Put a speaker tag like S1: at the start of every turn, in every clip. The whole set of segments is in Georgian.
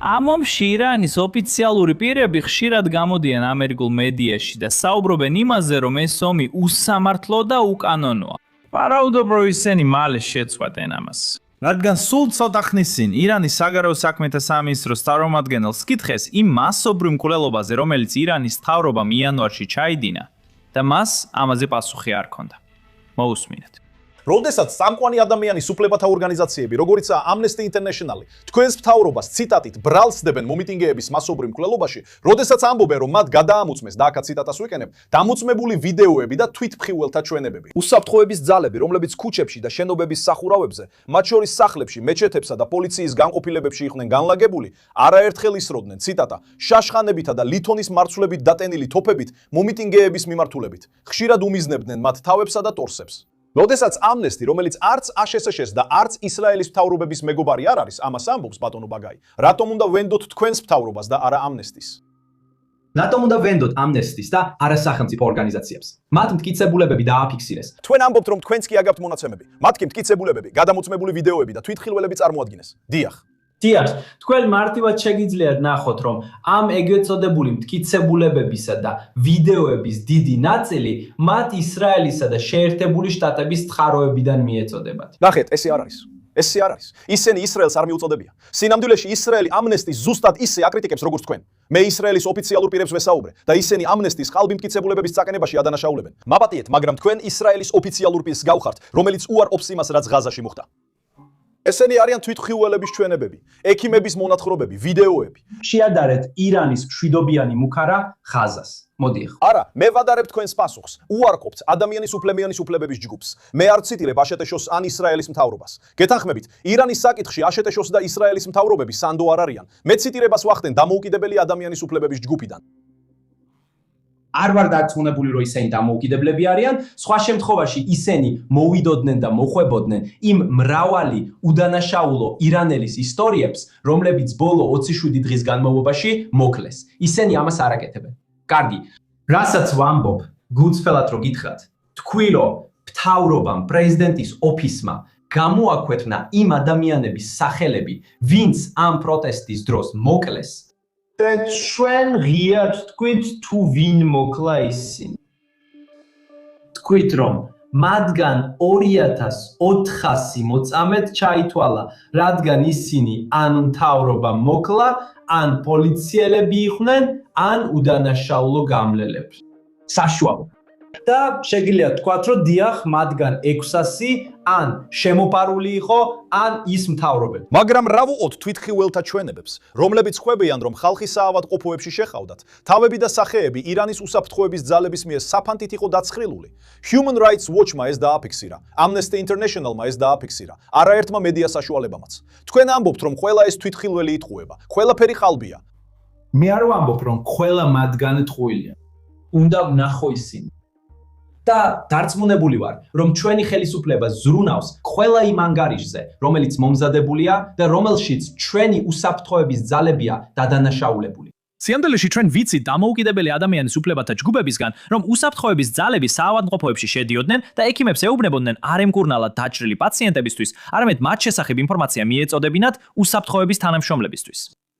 S1: ამ ომში ირანის ოფიციალური პირები ხშირად გამოდიან ამერიკულ მედიაში და საუბრობენ იმაზე, რომ ეს ომი უსამართლო და უკანონოა. ვარაუდობ, რომ ისინი მალე შეცვადნენ ამას. რადგან სულ ცოტა ხნის წინ ირანის საგარეო საქმეთა სამინისტროს წარმომადგენელს კითხეს იმ მასობრივ მკვლელობაზე, რომელიც ირანის მთავრობამ იანვარში ჩაიდინა და მას ამაზე პასუხი არ ჰქონდა. მოусმინეთ.
S2: როდესაც სამკვანი ადამიანის უფლებათა ორგანიზაციები, როგორიცაა Amnesty International, თქვენს მთავრობას ციტატით ბრალს დებენ მომიტინგეების მასობრივ მკვლელობაში, როდესაც ამბობენ, რომ მათ გადაამოწმეს და აქაც ციტატას ვიყენებ, დამოწმებული ვიდეოები და თვითმხილველთა ჩვენებები. უსაფრთხოების ძალები, რომლებიც ქუჩებში და შენობების სახურავებზე, მათ შორის სახლებში, მეჩეთებსა და პოლიციის განყოფილებებში იყვნენ განლაგებული, არაერთხელ ისროდნენ, ციტატა, შაშხანებითა და ლითონის მარცვლებით დატენილი თოფებით მომიტინგეების მიმართულებით. ხშირად უმიზნებდნენ მათ თავებსა და ტორსებს. როდესაც Amnesty, რომელიც არც ASHS და არც ისრაელის მთავრობების მეგობარი არ არის, ამას ამბობს ბატონო ბაგაი, რატომ უნდა ვენდოთ თქვენს მთავრობას და არა Amnesty-ს?
S3: რატომ უნდა ვენდოთ Amnesty-ს და არა სახელმწიფო ორგანიზაციებს? მათ მტკიცებულებები დააფიქსირეს.
S2: თქვენ ამბობთ, რომ თქვენც კი აგებთ მონაცემები. მათ კი მტკიცებულებები, გადამოწმებული ვიდეოები და თვითმხილველები წარმოადგენეს. დიახ.
S4: დიახ, თქვენ მარტივად შეგიძლიათ ნახოთ, რომ ამ ეგრეთ წოდებული მტკიცებულებებისა და ვიდეოების დიდი ნაწილი მათ ისრაელისა და შეერთებული შტატების წყაროებიდან მიეწოდებათ.
S2: ნახეთ, ესე არ არის. ესე არ არის. ისინი ისრაელს არ მიუწოდებიან. სინამდვილეში ისრაელი Amnesty-ს ზუსტად ისე აკრიტიკებს, როგორც თქვენ. მე ისრაელის ოფიციალურ პირებს ვესაუბრე და ისინი Amnesty-ს ხალბი მტკიცებულებების წაკენებაში ადანაშაულებენ. მაპატიეთ, მაგრამ თქვენ ისრაელის ოფიციალურ პირს გავხართ, რომელიც უარყოფს იმას, რაც ღაზაში მოხდა. ესენი არიან თვითმხილველების ჩვენებები, ექიმების მონათხრობები, ვიდეოები.
S4: შეადარეთ ირანის მშვიდობიანი მუქარა ღაზას. მოდიახ.
S2: არა, მე ვადარებ თქვენს პასუხს. უარყოფთ ადამიანის უფლებიანის უფლებების ჯგუფს. მე არ ვციტირებ ASHS-ს ან ისრაელის მთავრობას. გეთანხმებით, ირანის საკითხში ASHS და ისრაელის მთავრობები სანდო არ არიან. მე ციტირებას ვახდენ დამოუკიდებელი ადამიანის უფლებების ჯგუფიდან.
S4: არ ვარ დარწმუნებული, რომ ისინი დამოუკიდებლები არიან, სხვა შემთხვევაში ისინი მოვიდოდნენ და მოხვებოდნენ იმ მრავალი უდანაშაულო ირანელის ისტორიებს, რომლებიც ბოლო 27 დღის განმავლობაში მოკლეს. ისინი ამას არ აკეთებენ. კარგი, რასაც ვამბობ, გულწრფელად რო გითხრათ, თქვი რომ მთავრობამ, პრეზიდენტის ოფისმა გამოაქვეყნა იმ ადამიანების სახელები, ვინც ამ პროტესტის დროს მოკლეს.
S5: და ჩვენ ღიად თქვით თუ ვინ მოკლა ისინი.
S4: თქვით რომ მათგან 2400 მოწამედ ჩაითვალა, რადგან ისინი ან მთავრობა მოკლა, ან პოლიციელები იყვნენ, ან უდანაშაულო გამლელები. საშუალო. და შეგიძლიათ თქვათ, რომ დიახ, მათგან 600 ან შემოპარული იყო, ან ის მთავრობები.
S2: მაგრამ რა ვუყოთ თვითმხილველთა ჩვენებებს, რომლებიც ხვებიან, რომ ხალხის საავადმყოფოებში შეხავდათ, თავები და სახეები ირანის უსაფრთხოების ძალების მიერ საფანტით იყო დაცხრილული. Human Rights Watch-მა ეს დააფიქსირა, Amnesty International-მა ეს დააფიქსირა, არაერთმა მედია საშუალებამაც. თქვენ ამბობთ, რომ ყველა ეს თვითმხილველი იტყუება, ყველაფერი ხალბია.
S4: მე არ ვამბობ, რომ ყველა მათგან ტყუილია. უნდა ვნახო ისინი. და დარწმუნებული ვარ, რომ ჩვენი ხელისუფლება ზრუნავს ყველა იმ ანგარიშზე, რომელიც მომზადებულია და რომელშიც ჩვენი უსაფრთხოების ძალებია დადანაშაულებული.
S1: სიამდვილეში ჩვენ ვიცით დამოუკიდებელი ადამიანის უფლებათა ჯგუფებისგან, რომ უსაფრთხოების ძალები საავადმყოფოებში შედიოდნენ და ექიმებს ეუბნებოდნენ არ ემკურნალათ დაჭრილი პაციენტებისთვის, არამედ მათ შესახებ ინფორმაცია მიეწოდებინათ უსაფრთხოების თანამშრომლებისთვის.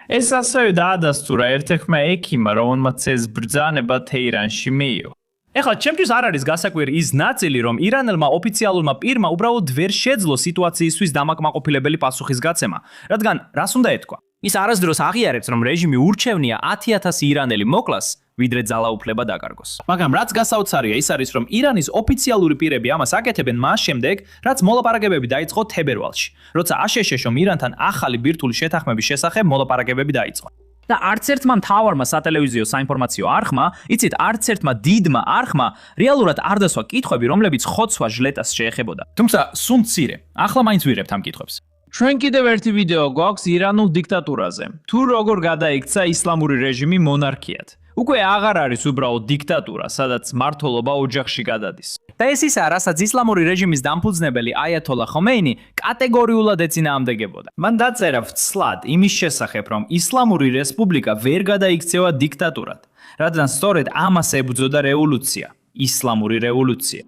S1: ეს ასევე დაადასტურა ერთ-ერთმა ექიმმა, რომელმაც ეს ბრძანება თეირანში მიიღო. ეხლა ჩემთვის არ არის გასაკვირი ის ნაწილი, რომ ირანელმა ოფიციალურმა პირმა უბრალოდ ვერ შეძლო სიტუაციისთვის დამაკმაყოფილებელი პასუხის გაცემა, რადგან რას უნდა ეთქვა? ის არასდროს აღიარებს, რომ რეჟიმი ურჩევნია 10,000 ირანელი მოკლას, ვიდრე ძალაუფლება დაკარგოს. მაგრამ რაც გასაოცარია ის არის, რომ ირანის ოფიციალური პირები ამას აკეთებენ მას შემდეგ, რაც მოლაპარაკებები დაიწყო თებერვალში, როცა ASHS-მ ირანთან ახალი ბირთვული შეთანხმების შესახებ მოლაპარაკებები დაიწყო. და არც ერთმა მთავარმა სატელევიზიო საინფორმაციო არხმა, იცით, არც ერთმა დიდმა არხმა რეალურად არ დასვა კითხვები, რომლებიც ხოცვა ჟლეტას შეეხებოდა. თუმცა სულ მცირე, ახლა მაინც ვირებთ ამ კითხვებს. ჩვენ კიდევ ერთი ვიდეო გვაქვს ირანულ დიქტატურაზე. თუ როგორ გადაიქცა ისლამური რეჟიმი მონარქიად. უკვე აღარ არის უბრალოდ დიქტატურა, სადაც მმართველობა ოჯახში გადადის. და ეს ისაა, რასაც ისლამური რეჟიმის დამფუძნებელი აიათოლა ხომეინი კატეგორიულად ეწინააღმდეგებოდა. მან დაწერა ვცლად იმის შესახებ, რომ ისლამური რესპუბლიკა ვერ გადაიქცევა დიქტატურად, რადგან სწორედ ამას ებრძოდა რევოლუცია, ისლამური რევოლუცია.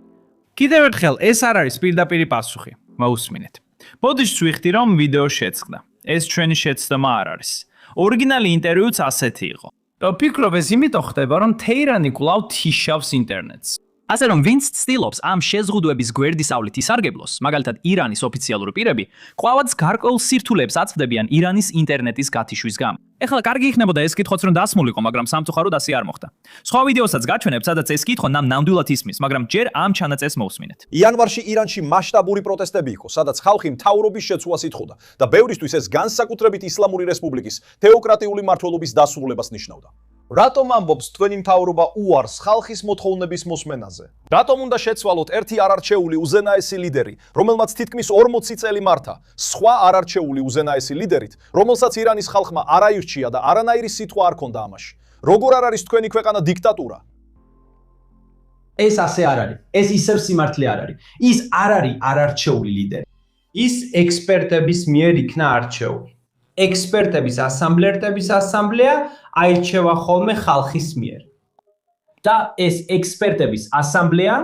S1: კიდევ ერთხელ ეს არ არის პირდაპირი პასუხი. მოусმინეთ. ბოდიშს ვიხდი, რომ ვიდეო შეწყდა. ეს ჩვენი შეცდომა არ არის. ორიგინალი ინტერვიუც ასეთი იყო.
S6: ფიქრობ ეს იმიტომ ხდება, რომ თეირანი კვლავ თიშავს ინტერნეტს.
S1: ასე რომ ვინც ცდილობს ამ შეზღუდვების გვერდისავლით ისარგებლოს, მაგალითად ირანის ოფიციალური პირები, ყვავადს გარკვეულ სირთულეებს აწვდებიან ირანის ინტერნეტის გათიშვის გამო. ეხლა კარგი იქნებოდა ეს კითხვაც რომ დასმულიყო, მაგრამ სამწუხაროდ ასე არ მოხდა. სხვა ვიდეოსაც გაჩვენებ, სადაც ეს კითხვა ნამდვილად ისმის, მაგრამ ჯერ ამ ჩანაწერს მოვსმინეთ.
S2: იანვარში ირანში მასშტაბური პროტესტები იყო, სადაც ხალხი მთავრობის შეცვლას ითხოვდა და ბევრისთვის ეს განსაკუთრებით ისლამური რესპუბლიკის თეოკრატიული მმართველობის დასრულებას ნიშნავდა. რატომ ამბობს თქვენი მთავრობა უარს ხალხის მოთხოვნების მოსმენაზე? რატომ უნდა შეცვალოთ ერთი არარჩეული უზენაესი ლიდერი, რომელმაც თითქმის 40 წელი მართა, სხვა არარჩეული უზენაესი ლიდერით, რომელსაც ირანის ხალხმა არ აირჩია და არანაირი სიტყვა არ ქონდა ამაში? როგორ არ არის თქვენი ქვეყანა დიქტატურა?
S3: ეს ასე არ არის. ეს ისევ სიმართლე არ არის. ის არ არის არარჩეული ლიდერი.
S5: ის ექსპერტების მიერ იქნა არჩეული. ექსპერტების ასამბლეა აირჩევა ხოლმე ხალხის მიერ.
S3: და ეს ექსპერტების ასამბლეა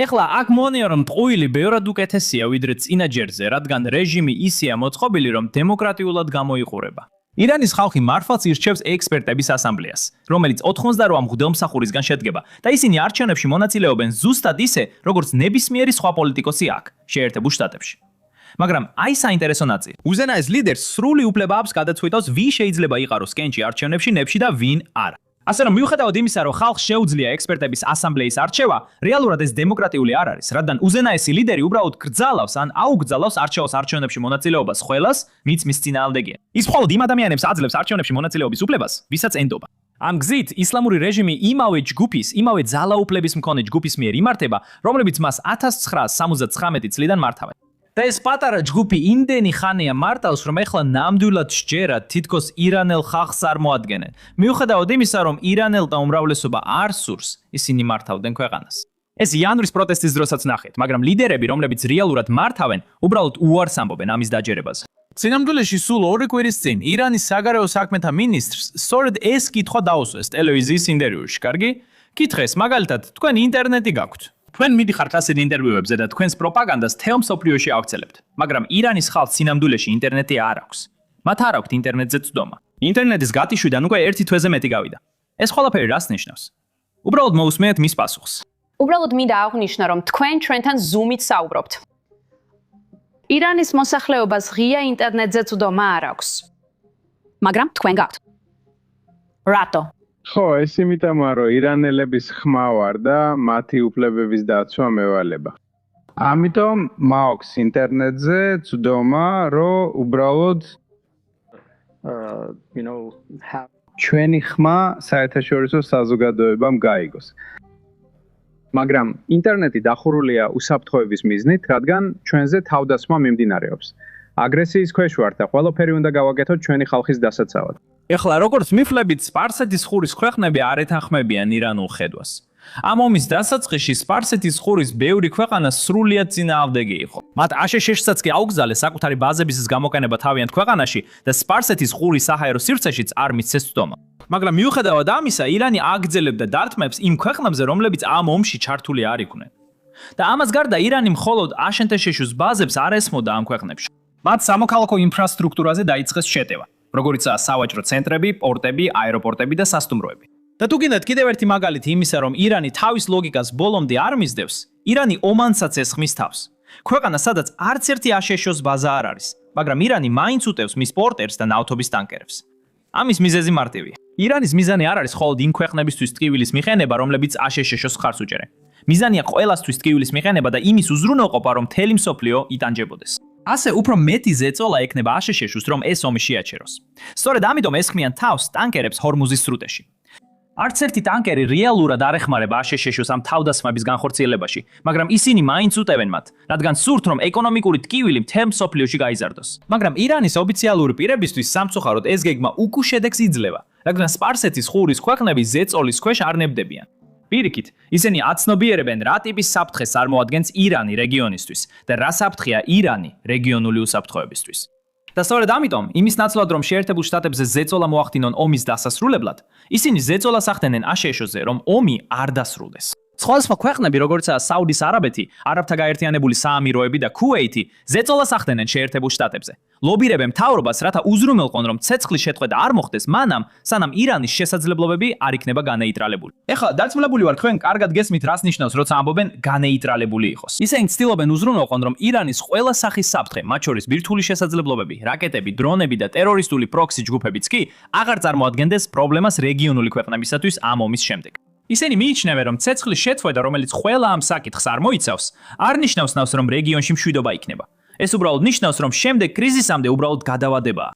S1: ეხლა აქ მონია რომ ტყუილი ბევრად უკეთესია ვიდრე წინა ჯერზე, რადგან რეჟიმი ისეა მოწყობილი, რომ დემოკრატიულად გამოიყურება. ირანის ხალხი მართლაც ირჩევს ექსპერტების ასამბლეას, რომელიც 88 მღვდელმსახურისგან შედგება და ისინი არჩევნებში მონაწილეობენ ზუსტად ისე, როგორც ნებისმიერი სხვა პოლიტიკოსი აქ, შეერთებულ შტატებში. მაგრამ აი საინტერესო ნაწილი. უზენაეს ლიდერს სრული უფლება აქვს გადაწყვიტოს, ვინ შეიძლება იყაროს კენჭი არჩევნებში ნებში და ვინ არა. ასე რომ მიუხედავად იმისა, რომ ხალხს შეუძლია ექსპერტების ასამბლეის არჩევა, რეალურად ეს დემოკრატიული არ არის, რადგან უზენაესი ლიდერი უბრალოდ გრძალავს ან აუგრძალავს არჩევის არჩევნებში მონაწილეობას ყველას, ვინც მის წინააღმდეგია. ის მხოლოდ იმ ადამიანებს აძლევს არჩევნებში მონაწილეობის უფლებას, ვისაც ენდობა. ამ გზით ისლამური რეჟიმი იმავე ჯგუფის, იმავე ძალაუფლების მქონე ჯგუფის მიერ იმართება, რომლებიც მას 1979 წლიდან მართავენ. და ეს პატარა ჯგუფი იმდენი ხანია მართავს, რომ ეხლა ნამდვილად სჯერათ თითქოს ირანელ ხალხს არ მოადგენენ. მიუხედავად იმისა, რომ ირანელთა უმრავლესობა არ სურს, ისინი მართავდნენ ქვეყანას. ეს იანვრის პროტესტის დროსაც ნახეთ, მაგრამ ლიდერები, რომლებიც რეალურად მართავენ, უბრალოდ უარს ამბობენ ამის დაჯერებაზე. სინამდვილეში სულ 2 კვირის წინ ირანის საგარეო საქმეთა მინისტრს სწორედ ეს კითხვა დაუსვეს ტელევიზიის ინტერვიუში, კარგი? კითხეს, მაგალითად, თქვენ ინტერნეტი გაქვთ. თქვენ მიდიხართ ასეთ ინტერვიუებზე და თქვენს პროპაგანდას თელ მსოფლიოში ავცელებთ, მაგრამ ირანის ხალხს სინამდვილეში ინტერნეტი არ აქვს. მათ არ აქვთ ინტერნეტზე წვდომა. ინტერნეტის გათიშვიდან უკვე 1 თვეზე მეტი გავიდა. ეს ყველაფერი რას ნიშნავს? უბრალოდ მოусმენთ მის პასუხს.
S7: უბრალოდ მინდა აღვნიშნო, რომ თქვენ ჩვენთან Zoom-ით საუბრობთ. ირანის მოსახლეობას ღია ინტერნეტზე წვდომა არ აქვს. მაგრამ თქვენ გაქვთ. რატო?
S8: ხო, ეს იმიტომაა, რომ ირანელების ხმა ვარ და მათი უფლებების დაცვა მევალება. ამიტომ მაქვს ინტერნეტზე წვდომა, რომ უბრალოდ ჩვენი ხმა საერთაშორისო საზოგადოებამ გაიგოს. მაგრამ ინტერნეტი დახურულია უსაფრთხოების მიზნით, რადგან ჩვენზე თავდასხმა მიმდინარეობს. აგრესიის ქვეშ ვართ და ყველაფერი უნდა გავაკეთოთ ჩვენი ხალხის დასაცავად.
S1: ეხლა როგორც მიფლებით, სპარსეთის ხურის ქვეყნები არ ეთანხმებიან ირანულ ხედვას. ამ ომის დასაწყისში სპარსეთის ხურის ბევრი ქვეყანა სრულიად წინააღმდეგი იყო. მათ აშშ-საც კი აუგზალეს საკუთარი ბაზების გამოყენება თავიანთ ქვეყანაში და სპარსეთის ხურის საჰაერო სივრცეშიც არ მისცეს წვდომა. მაგრამ მიუხედავად ამისა, ირანი აგრძელებდა დარტყმებს იმ ქვეყნებზე, რომლებიც ამ ომში ჩართული არ იყვნენ. და ამას გარდა ირანი მხოლოდ აშშ-ს ბაზებს არ ესმოდა ამ ქვეყნებში. მათ სამოქალაქო ინფრასტრუქტურაზე დაიწყეს შეტევა, როგორიცაა სავაჭრო ცენტრები, პორტები, აეროპორტები და სასტუმროები. და თუ გინდათ კიდევ ერთი მაგალითი იმისა, რომ ირანი თავის ლოგიკას ბოლომდე არ მისდევს, ირანი ომანსაც ესხმის თავს. ქვეყანა, სადაც არც ერთი აშშ-ს ბაზა არ არის, მაგრამ ირანი მაინც უტევს მის პორტერს და ნავთობის ტანკერებს. ამის მიზეზი მარტივია. ირანის მიზანი არ არის მხოლოდ იმ ქვეყნებისთვის ტკივილის მიყენება, რომლებიც აშშ-ს ხარს უჭერენ. მიზანია ყველასთვის ტკივილის მიყენება და იმის უზრუნველყოფა, რომ მთელი მსოფლიო იტანჯებოდეს. ასე უფრო მეტი ზეწოლა ექნება აშშ-ს, რომ ეს ომი შეაჩეროს. სწორედ ამიტომ ესხმიან თავს ტანკერებს ჰორმუზის სრუტეში. არც ერთი ტანკერი რეალურად არ ეხმარება აშშ-ს ამ თავდასხმების განხორციელებაში, მაგრამ ისინი მაინც უტევენ მათ, რადგან სურთ, რომ ეკონომიკური ტკივილი მთელ მსოფლიოში გაიზარდოს. მაგრამ ირანის ოფიციალური პირებისთვის სამწუხაროდ ეს გეგმა უკუ შედეგს იძლევა, რადგან სპარსეთის ხურის ქვეყნები ზეწოლის ქვეშ არ ნებდებიან. პირიქით, ისინი აცნობიერებენ რა ტიპის საფრთხეს წარმოადგენს ირანი რეგიონისთვის და რა საფრთხეა ირანი რეგიონული უსაფრთხოებისთვის. და სწორედ ამიტომ, იმის ნაცვლად რომ შეერთებულ შტატებზე ზეწოლა მოახდინონ ომის დასასრულებლად, ისინი ზეწოლას ახდენენ აშშ-ზე, რომ ომი არ დასრულდეს. სხვადასხვა ქვეყნები, როგორიცაა საუდის არაბეთი, არაბთა გაერთიანებული საამიროები და ქუეითი, ზეწოლას ახდენენ შეერთებულ შტატებზე. ლობირებენ მთავრობას, რათა უზრუნველყონ, რომ ცეცხლის შეწყვეტა არ მოხდეს მანამ, სანამ ირანის შესაძლებლობები არ იქნება განეიტრალებული. ეხლა დარწმუნებული ვარ, თქვენ კარგად გესმით, რას ნიშნავს, როცა ამბობენ განეიტრალებული იყოს. ისინი ცდილობენ უზრუნველყონ, რომ ირანის ყველა სახის საფრთხე, მათ შორის ბირთვული შესაძლებლობები, რაკეტები, დრონები და ტერორისტული პროქსი ჯგუფებიც კი აღარ წარმოადგენდეს პრობლემას რეგიონული ქვეყნებისათვის ამ ომის შემდეგ. ისინი მიიჩნევენ, რომ ცეცხლის შეწყვეტა, რომელიც ყველა ამ საკითხს არ მოიცავს, არ ნიშნავს, რომ რეგიონში მშვიდობა იქნება. ეს უბრალოდ ნიშნავს, რომ შემდეგ კრიზისამდე უბრალოდ გადავადებაა.